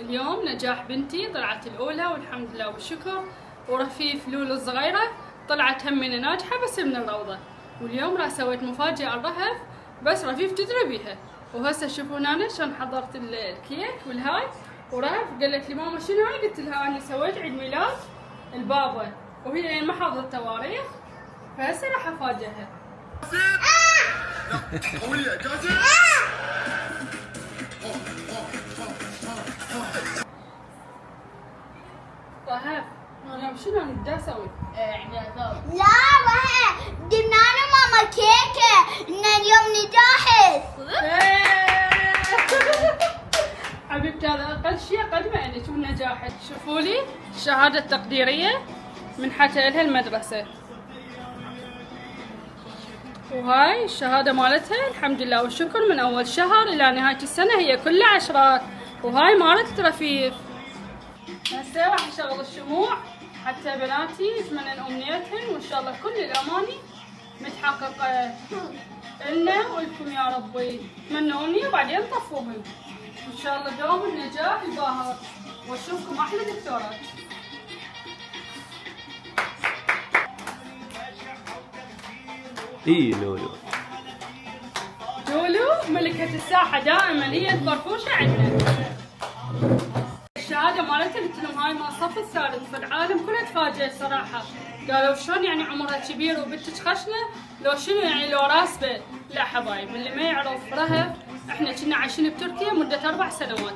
اليوم نجاح بنتي طلعت الأولى والحمد لله والشكر، ورفيف لولو الصغيرة طلعت همنا ناجحة بس من الروضة. واليوم راح سويت مفاجأة على الرهف بس رفيف تدري بيها. وهسه شوفون أنا شلون حضرت الكيك والهاي. ورهف قالت لي ماما شنو هاي؟ قلت لها أنا سويت عيد ميلاد البابا وهي ما حافظة التواريخ، فهسه راح أفاجئها. رهف اليوم شنو انا بدي اسوي؟ لا وهي جبنا له ماما كيكه ان اليوم نجاحت. حبيبتي هذا اقل شيء اقدمه عندك والنجاح. شوفوا لي الشهاده التقديريه منحتها لها المدرسه، وهاي الشهاده مالتها الحمد لله والشكر من اول شهر الى نهايه السنه هي كلها عشرات، وهاي مالت رفيف. هسه راح اشغل الشموع حتى بناتي يتمنن امنيتهن وان شاء الله كل الاماني متحققه لنا ولكم يا ربي. تمنوا امنيه وبعدين طفوهن ان شاء الله دوام النجاح الباهر واشوفكم احلى دكتورات. اي لولو ملكة الساحة دائما هي الفرفوشة عندنا. الشهادة مالتها قلت لهم هاي مال الصف الثالث، فالعالم كلها تفاجئ صراحة، قالوا شلون يعني عمرها كبير وبنتك خشنة لو شنو يعني لو راسبة. لا حبايب اللي ما يعرف رهف احنا كنا عايشين بتركيا مدة 4 سنوات،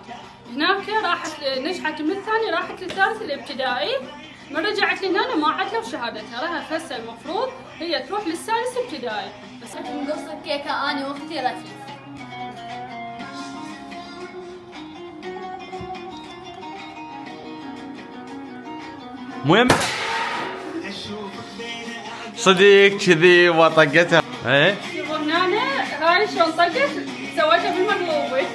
هناك راحت نجحت من الثاني راحت للثالث الابتدائي، من رجعت لهنا ما عدلوا شهادتها. رهف هسه المفروض هي تروح للسادس ابتدائي. بس نقص الكيكه انا واختي رفيف. مهم صديق كذي وطقتها. ايه شوفوا هنا هاي شلون طقت سويتها بالمقلوبة.